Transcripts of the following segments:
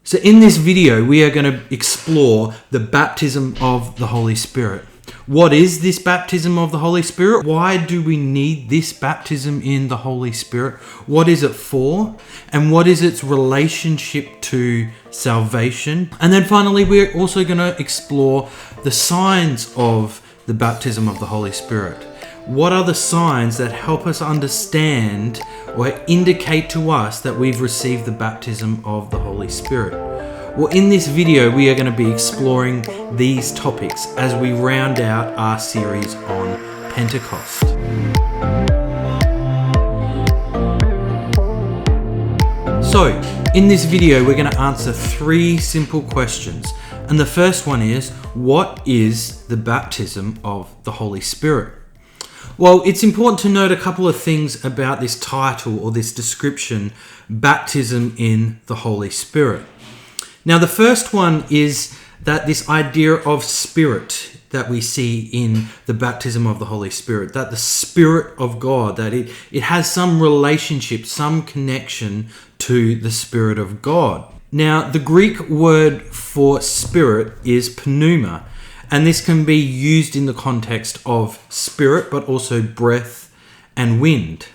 So in this video, we are going to explore the baptism of the Holy Spirit. What is this baptism of the Holy Spirit? Why do we need this baptism in the Holy Spirit? What is it for? And what is its relationship to salvation? And then finally, we're also going to explore the signs of the baptism of the Holy Spirit. What are the signs that help us understand or indicate to us that we've received the baptism of the Holy Spirit? Well, in this video, we are going to be exploring these topics as we round out our series on Pentecost. So, in this video, we're going to answer 3 simple questions. And the first one is, what is the baptism of the Holy Spirit? Well, it's important to note a couple of things about this title or this description, baptism in the Holy Spirit. Now, the first one is that this idea of spirit that we see in the baptism of the Holy Spirit, that the Spirit of God, that it has some relationship, some connection to the Spirit of God. Now, the Greek word for spirit is pneuma, and this can be used in the context of spirit, but also breath and wind.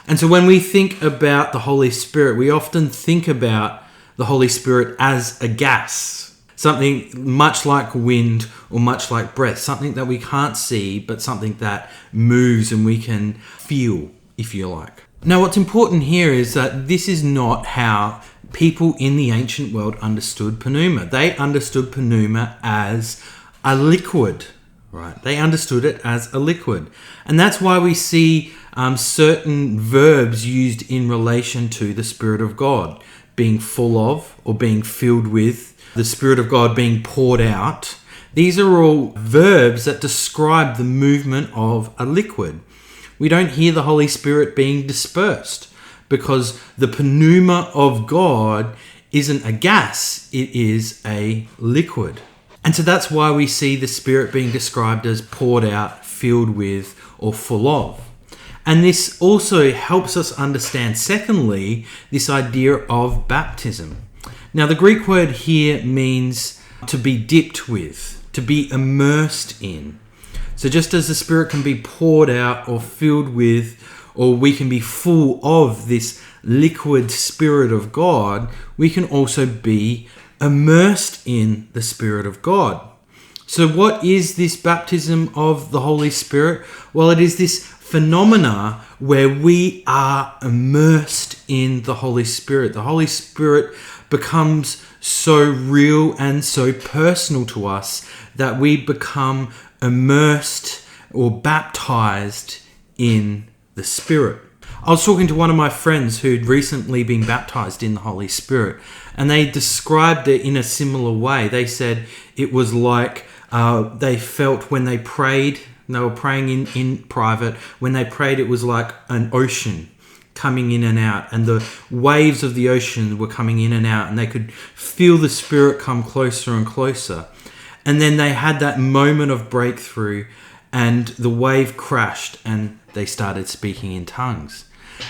And so when we think about the Holy Spirit, we often think about the Holy Spirit as a gas, something much like wind or much like breath, something that we can't see, but something that moves and we can feel, if you like. Now, what's important here is that this is not how people in the ancient world understood pneuma. They understood pneuma as a liquid, right? They understood it as a liquid. And that's why we see certain verbs used in relation to the Spirit of God, being full of or being filled with, the Spirit of God being poured out. These are all verbs that describe the movement of a liquid. We don't hear the Holy Spirit being dispersed because the pneuma of God isn't a gas, it is a liquid. And so that's why we see the Spirit being described as poured out, filled with, or full of. And this also helps us understand, secondly, this idea of baptism. Now, the Greek word here means to be dipped with, to be immersed in. So just as the Spirit can be poured out or filled with, or we can be full of this liquid Spirit of God, we can also be immersed in the Spirit of God. So what is this baptism of the Holy Spirit? Well, it is this phenomena where we are immersed in the Holy Spirit. The Holy Spirit becomes so real and so personal to us that we become immersed or baptized in the Spirit. I was talking to one of my friends who'd recently been baptized in the Holy Spirit, and they described it in a similar way. They said it was like they felt when they prayed, and they were praying in private, when they prayed it was like an ocean coming in and out, and the waves of the ocean were coming in and out, and they could feel the Spirit come closer and closer. And then they had that moment of breakthrough, and the wave crashed, and they started speaking in tongues.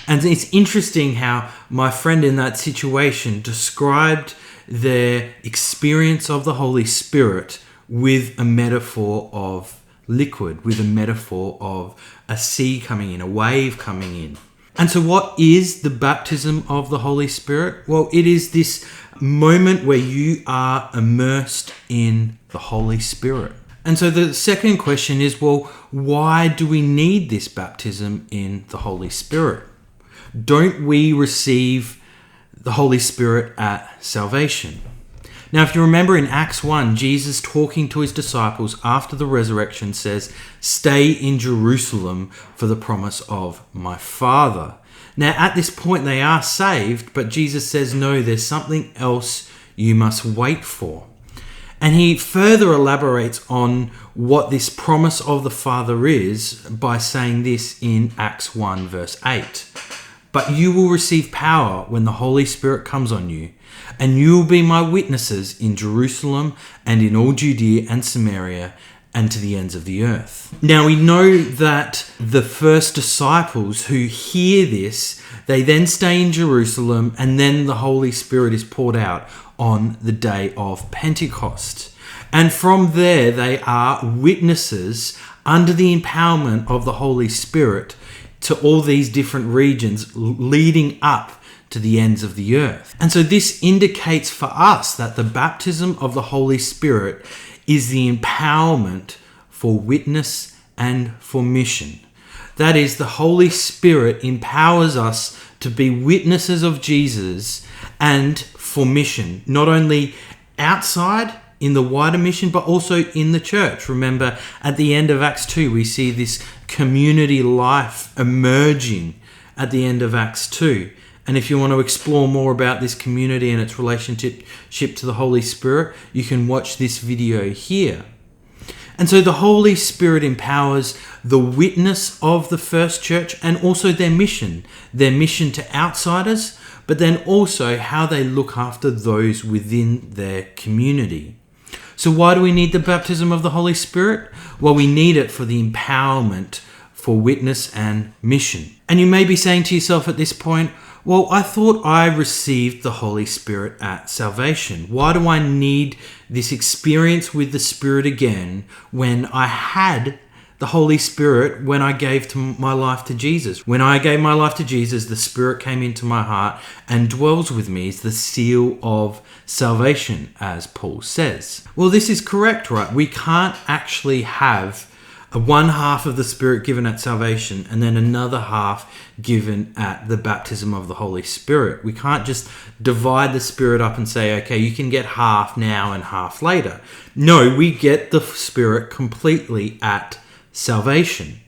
And it's interesting how my friend in that situation described their experience of the Holy Spirit with a metaphor of liquid, with a metaphor of a sea coming in, a wave coming in. And so what is the baptism of the Holy Spirit? Well, it is this moment where you are immersed in the Holy Spirit. And so the second question is, well, why do we need this baptism in the Holy Spirit? Don't we receive the Holy Spirit at salvation? Now, if you remember in Acts 1, Jesus talking to his disciples after the resurrection says, "Stay in Jerusalem for the promise of my Father." Now, at this point, they are saved, but Jesus says, no, there's something else you must wait for. And he further elaborates on what this promise of the Father is by saying this in Acts 1 verse 8. "But you will receive power when the Holy Spirit comes on you, and you will be my witnesses in Jerusalem and in all Judea and Samaria and to the ends of the earth. Now we know that the first disciples who hear this, they then stay in Jerusalem, and then the Holy Spirit is poured out on the day of Pentecost. And from there, they are witnesses under the empowerment of the Holy Spirit to all these different regions leading up to the ends of the earth. And so this indicates for us that the baptism of the Holy Spirit is the empowerment for witness and for mission. That is, the Holy Spirit empowers us to be witnesses of Jesus and for mission, not only outside in the wider mission, but also in the church. Remember, at the end of Acts 2, we see this community life emerging at the end of Acts 2. And if you want to explore more about this community and its relationship to the Holy Spirit, you can watch this video here. And so the Holy Spirit empowers the witness of the first church and also their mission to outsiders, but then also how they look after those within their community. So why do we need the baptism of the Holy Spirit? Well, we need it for the empowerment for witness and mission. And you may be saying to yourself at this point, well, I thought I received the Holy Spirit at salvation. Why do I need this experience with the Spirit again when I had the Holy Spirit when I gave my life to Jesus? When I gave my life to Jesus, the Spirit came into my heart and dwells with me. It's the seal of salvation, as Paul says. Well, this is correct, right? We can't actually have one half of the Spirit given at salvation and then another half given at the baptism of the Holy Spirit. We can't just divide the Spirit up and say, okay, you can get half now and half later. No, we get the Spirit completely at salvation.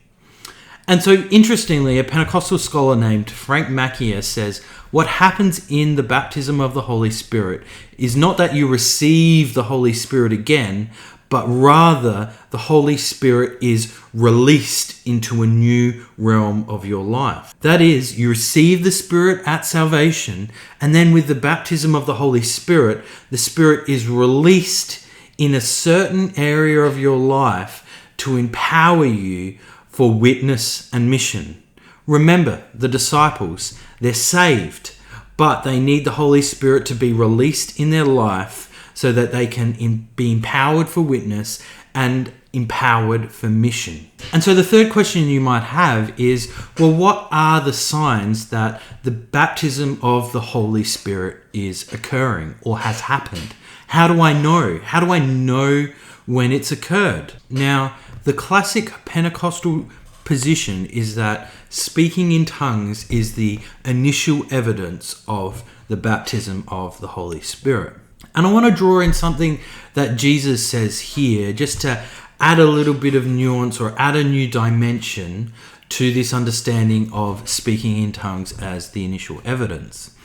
And so interestingly, a Pentecostal scholar named Frank Macchia says, what happens in the baptism of the Holy Spirit is not that you receive the Holy Spirit again, but rather the Holy Spirit is released into a new realm of your life. That is, you receive the Spirit at salvation, and then with the baptism of the Holy Spirit, the Spirit is released in a certain area of your life to empower you for witness and mission. Remember, the disciples, they're saved, but they need the Holy Spirit to be released in their life so that they can be empowered for witness and empowered for mission. And so the third question you might have is, well, what are the signs that the baptism of the Holy Spirit is occurring or has happened? How do I know? How do I know when it's occurred? Now, the classic Pentecostal position is that speaking in tongues is the initial evidence of the baptism of the Holy Spirit. And I want to draw in something that Jesus says here, just to add a little bit of nuance or add a new dimension to this understanding of speaking in tongues as the initial evidence.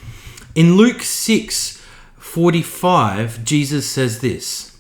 In Luke 6:45, Jesus says this: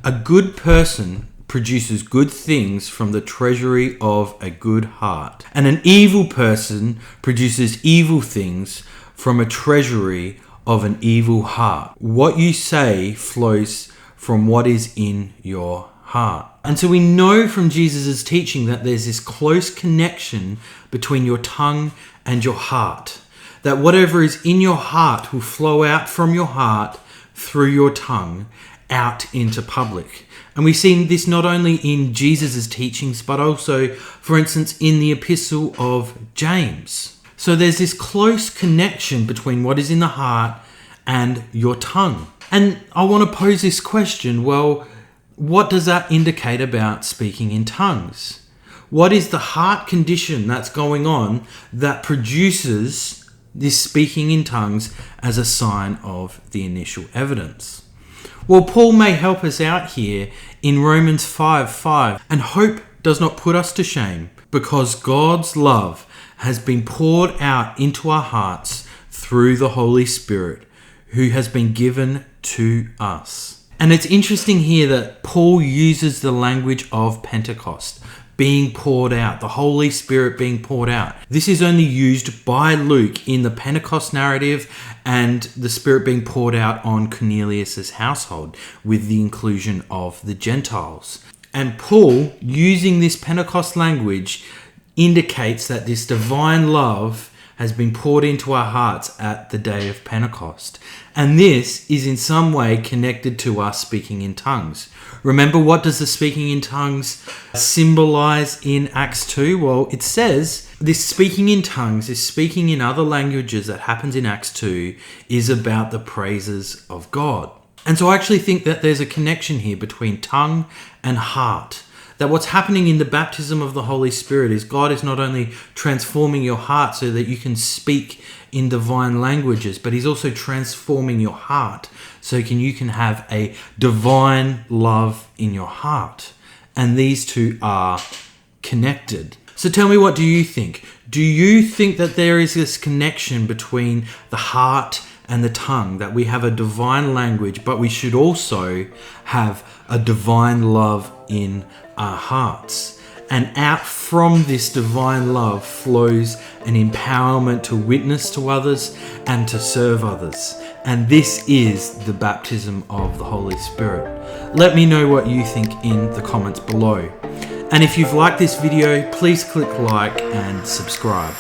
a good person produces good things from the treasury of a good heart, and an evil person produces evil things from a treasury of an evil heart. What you say flows from what is in your heart. And so we know from Jesus' teaching that there's this close connection between your tongue and your heart. That whatever is in your heart will flow out from your heart through your tongue out into public. And we see this not only in Jesus' teachings, but also, for instance, in the epistle of James. So there's this close connection between what is in the heart and your tongue. And I want to pose this question, well, what does that indicate about speaking in tongues? What is the heart condition that's going on that produces this speaking in tongues as a sign of the initial evidence? Well, Paul may help us out here in Romans 5:5. And hope does not put us to shame, because God's love has been poured out into our hearts through the Holy Spirit, who has been given to us. And it's interesting here that Paul uses the language of Pentecost, being poured out, the Holy Spirit being poured out. This is only used by Luke in the Pentecost narrative and the Spirit being poured out on Cornelius' household with the inclusion of the Gentiles. And Paul, using this Pentecost language, indicates that this divine love has been poured into our hearts at the day of Pentecost. And this is in some way connected to us speaking in tongues. Remember, what does the speaking in tongues symbolize in Acts 2? Well, it says this speaking in tongues, this speaking in other languages that happens in Acts 2 is about the praises of God. And so I actually think that there's a connection here between tongue and heart. That what's happening in the baptism of the Holy Spirit is God is not only transforming your heart so that you can speak in divine languages, but He's also transforming your heart so you can have a divine love in your heart. And these two are connected. So tell me, what do you think? Do you think that there is this connection between the heart and the tongue, that we have a divine language, but we should also have a divine love in our hearts? And out from this divine love flows an empowerment to witness to others and to serve others. And this is the baptism of the Holy Spirit. Let me know what you think in the comments below. And if you've liked this video, please click like and subscribe.